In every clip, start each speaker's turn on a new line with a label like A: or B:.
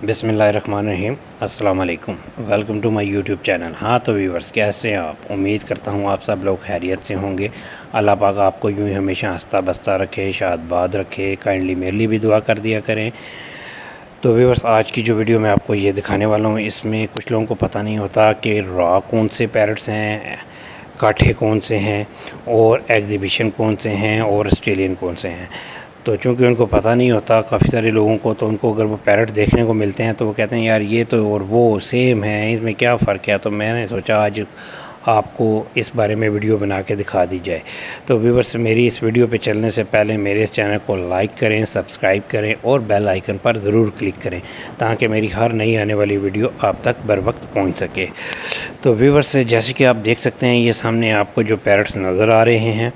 A: बिस्मिल्लाहिर्रहमानिर्रहीम अस्सलाम वालेकुम। Welcome to my YouTube channel. हाँ तो व्यूवर्स, कैसे हैं आप? उम्मीद करता हूँ आप सब लोग खैरियत से होंगे। अल्लाह पाक आपको यूँ ही हमेशा हंसता बसता रखे, शादबाद रखे। काइंडली मेरे लिए भी दुआ कर दिया करें। तो व्यूवर्स, आज की जो वीडियो मैं आपको ये दिखाने वाला हूँ, इसमें कुछ लोगों को पता नहीं होता कि रॉ कौन से पैरट्स हैं, काठे कौन से हैं, और एग्जीबिशन कौन से हैं, और ऑस्ट्रेलियन कौन से हैं। तो चूँकि उनको पता नहीं होता काफ़ी सारे लोगों को, तो उनको अगर वो पैरट देखने को मिलते हैं तो वो कहते हैं यार ये तो और वो सेम है, इसमें क्या फ़र्क है। तो मैंने सोचा आज आपको इस बारे में वीडियो बना के दिखा दी जाए। तो व्यूअर्स, मेरी इस वीडियो पे चलने से पहले मेरे इस चैनल को लाइक करें, सब्सक्राइब करें और बेल आइकन पर ज़रूर क्लिक करें ताकि मेरी हर नई आने वाली वीडियो आप तक बर वक्त पहुँच सके। तो व्यूअर्स, जैसे कि आप देख सकते हैं, ये सामने आपको जो पैरट्स नज़र आ रहे हैं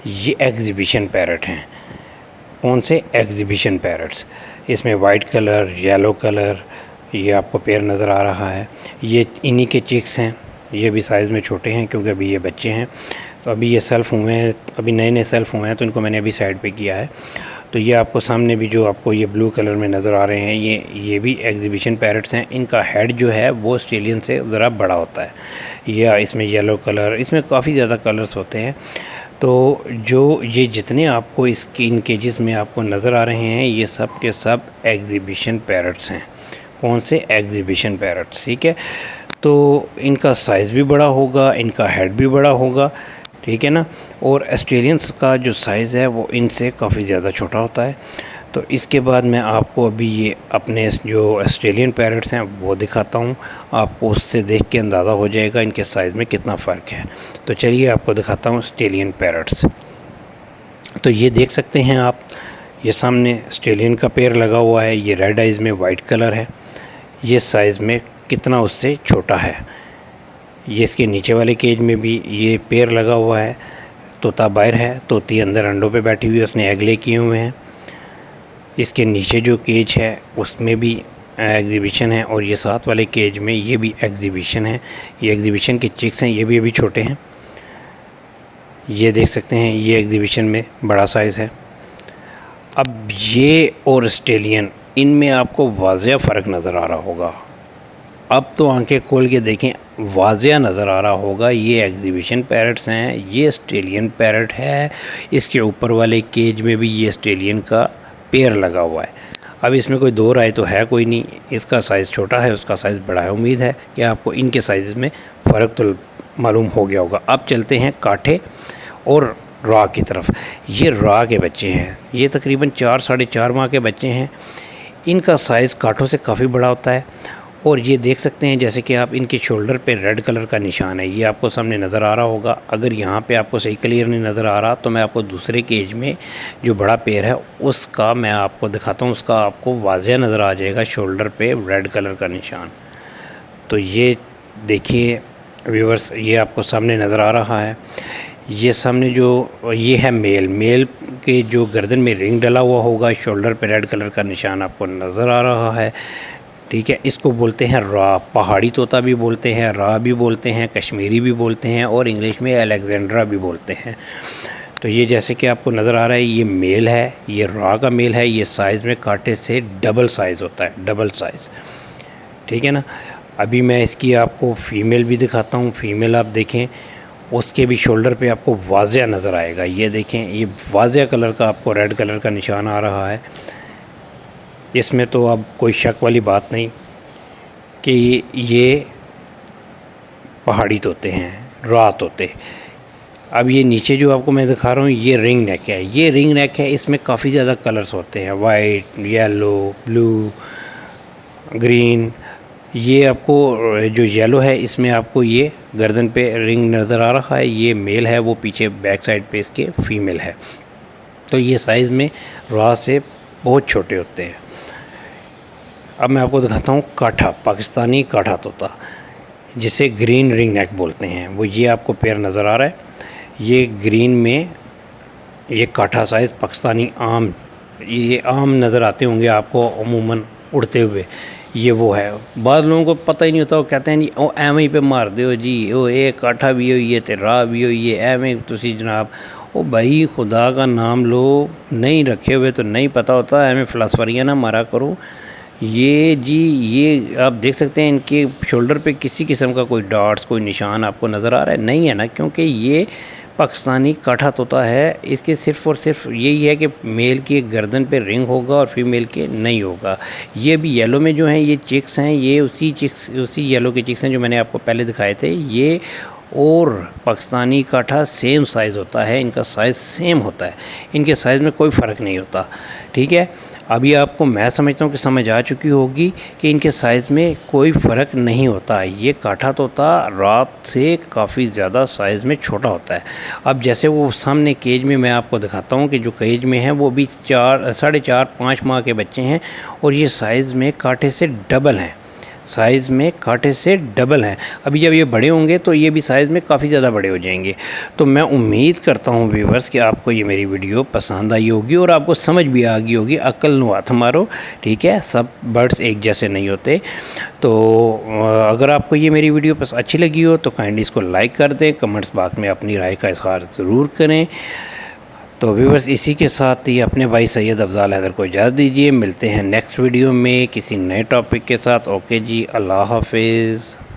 A: ये एग्जीबिशन पैरट हैं। कौन से? Exhibition parrots. इसमें वाइट कलर, येलो कलर, ये आपको पेयर नज़र आ रहा है। ये इन्हीं के चिक्स हैं। ये भी साइज़ में छोटे हैं क्योंकि अभी ये बच्चे हैं। तो अभी ये सेल्फ़ हुए हैं, अभी नए नए सेल्फ़ हुए हैं, तो इनको मैंने अभी साइड पे किया है। तो ये आपको सामने भी जो आपको ये ब्लू कलर में नज़र आ रहे हैं, ये भी एग्जीबिशन पैरट्स हैं। इनका हेड जो है वो ऑस्ट्रेलियन से ज़रा बड़ा होता है। या इसमें येलो कलर, इसमें काफ़ी ज़्यादा कलर्स होते हैं। तो जो ये जितने आपको इसकी इन केजेस में आपको नज़र आ रहे हैं, ये सब के सब एग्जीबिशन पैरट्स हैं। कौन से? Exhibition parrots. ठीक है। तो इनका साइज़ भी बड़ा होगा, इनका हेड भी बड़ा होगा, ठीक है ना। और ऑस्ट्रेलियंस का जो साइज़ है वो इनसे काफ़ी ज़्यादा छोटा होता है। तो इसके बाद मैं आपको अभी ये अपने जो ऑस्ट्रेलियन पैरट्स हैं वो दिखाता हूँ। आपको उससे देख के अंदाज़ा हो जाएगा इनके साइज़ में कितना फ़र्क है। तो चलिए आपको दिखाता हूँ ऑस्ट्रेलियन पैरट्स। तो ये देख सकते हैं आप, ये सामने ऑस्ट्रेलियन का पेयर लगा हुआ है। ये रेड आइज़ में वाइट कलर है। ये साइज़ में कितना उससे छोटा है। ये इसके नीचे वाले केज में भी ये पेयर लगा हुआ है। तोता बाहर है, तोती अंदर अंडों पे बैठी हुई है, उसने एग ले किए हुए हैं। इसके नीचे जो केज है उसमें भी एग्जीबिशन है, और ये साथ वाले केज में ये भी एग्जीबिशन है। ये एग्जीबिशन के चिक्स हैं, ये भी अभी छोटे हैं। ये देख सकते हैं, ये एग्जीबिशन में बड़ा साइज़ है। अब ये और ऑस्ट्रेलियन, इनमें आपको वाज़िया फ़र्क नज़र आ रहा होगा। अब तो आंखें खोल के देखें, वाज़िया नज़र आ रहा होगा। ये एग्जीबिशन पैरट्स हैं, ये ऑस्ट्रेलियन पैरट है। इसके ऊपर वाले केज में भी ये ऑस्ट्रेलियन का पेयर लगा हुआ है। अब इसमें कोई दो राय तो है कोई नहीं, इसका साइज़ छोटा है, उसका साइज़ बड़ा है। उम्मीद है कि आपको इनके साइज़ में फ़र्क तो मालूम हो गया होगा। अब चलते हैं काठे और रॉ की तरफ। ये रॉ के बच्चे हैं, ये तकरीबन 4 साढ़े 4 माह के बच्चे हैं। इनका साइज़ काठों से काफ़ी बड़ा होता है। और ये देख सकते हैं जैसे कि आप, इनके शोल्डर पे रेड कलर का निशान है, ये आपको सामने नज़र आ रहा होगा। अगर यहाँ पे आपको सही क्लियर नहीं नज़र आ रहा तो मैं आपको दूसरे केज में जो बड़ा पेयर है उसका मैं आपको दिखाता हूँ, उसका आपको वाज़िया नज़र आ जाएगा शोल्डर पे रेड कलर का निशान। तो ये देखिए व्यूअर्स, ये आपको सामने नज़र आ रहा है। ये सामने जो ये है मेल के जो गर्दन में रिंग डला हुआ होगा, शोल्डर पे रेड कलर का निशान आपको नज़र आ रहा है। ठीक है। इसको बोलते हैं रॉ। पहाड़ी तोता भी बोलते हैं, रॉ भी बोलते हैं, कश्मीरी भी बोलते हैं, और इंग्लिश में अलेक्जेंड्रा भी बोलते हैं। तो ये जैसे कि आपको नज़र आ रहा है, ये मेल है, ये रॉ का मेल है। ये साइज़ में कांटे से डबल साइज़ होता है, डबल साइज़। ठीक है ना। अभी मैं इसकी आपको फ़ीमेल भी दिखाता हूँ। फ़ीमेल आप देखें, उसके भी शोल्डर पे आपको वाज़िया नज़र आएगा। ये देखें, ये वाज़िया कलर का आपको रेड कलर का निशान आ रहा है। इसमें तो अब कोई शक वाली बात नहीं कि ये पहाड़ी तोते हैं, रॉ तोते। अब ये नीचे जो आपको मैं दिखा रहा हूँ, ये रिंग नेक है। ये रिंग नेक है, इसमें काफ़ी ज़्यादा कलर्स होते हैं, वाइट, येलो, ब्लू, ग्रीन। ये आपको जो येलो है, इसमें आपको ये गर्दन पे रिंग नज़र आ रहा है, ये मेल है, वो पीछे बैक साइड पे इसके फ़ीमेल है। तो ये साइज़ में रॉ से बहुत छोटे होते हैं। अब मैं आपको दिखाता हूँ काठा, पाकिस्तानी काठा तोता, जिसे ग्रीन रिंग नेक बोलते हैं। वो ये आपको पेयर नज़र आ रहा है। ये ग्रीन में ये काठा साइज़ पाकिस्तानी आम, ये आम नज़र आते होंगे आपको अमूमन उड़ते हुए, ये वो है। बाद लोगों को पता ही नहीं होता, वो कहते हैं जी ओ एवं ही पे मार दो जी, ओ ये काठा भी हो, ये ते राह भी हो, ये एवं तुसी जनाब। ओ भाई खुदा का नाम लो, नहीं रखे हुए तो नहीं पता होता, एवं फ़िलासफरियाँ ना मारा करो। ये जी, ये आप देख सकते हैं इनके शोल्डर पे किसी किस्म का कोई डॉट्स, कोई निशान आपको नज़र आ रहा है? नहीं है ना, क्योंकि ये पाकिस्तानी काठा तोता है। इसके सिर्फ़ और सिर्फ यही है कि मेल की गर्दन पे रिंग होगा और फीमेल के नहीं होगा। ये भी येलो में जो हैं ये चिक्स हैं, ये उसी येलो के चिक्स हैं जो मैंने आपको पहले दिखाए थे। ये और पाकिस्तानी काठा सेम साइज़ होता है, इनका साइज़ सेम होता है, इनके साइज़ में कोई फ़र्क नहीं होता। ठीक है, अभी आपको मैं समझता हूँ कि समझ आ चुकी होगी कि इनके साइज़ में कोई फ़र्क नहीं होता। ये काठा तोता रात से काफ़ी ज़्यादा साइज़ में छोटा होता है। अब जैसे वो सामने केज में मैं आपको दिखाता हूँ कि जो केज में है वो भी 4.5 माह के बच्चे हैं और ये साइज़ में काठे से डबल हैं, साइज़ में कांटे से डबल हैं। अभी जब ये बड़े होंगे तो ये भी साइज़ में काफ़ी ज़्यादा बड़े हो जाएंगे। तो मैं उम्मीद करता हूँ व्यूवर्स कि आपको ये मेरी वीडियो पसंद आई होगी और आपको समझ भी आ गई होगी। अक्ल नु हाथ मारो, ठीक है, सब बर्ड्स एक जैसे नहीं होते। तो अगर आपको ये मेरी वीडियो अच्छी लगी हो तो काइंडली इसको लाइक कर दें, कमेंट्स बॉक्स में अपनी राय का इज़हार ज़रूर करें। तो व्यूवर्स, इसी के साथ ही अपने भाई सैयद अफजाल हैदर को इजाज़त दीजिए। मिलते हैं नेक्स्ट वीडियो में किसी नए टॉपिक के साथ। ओके जी, अल्लाह हाफिज़।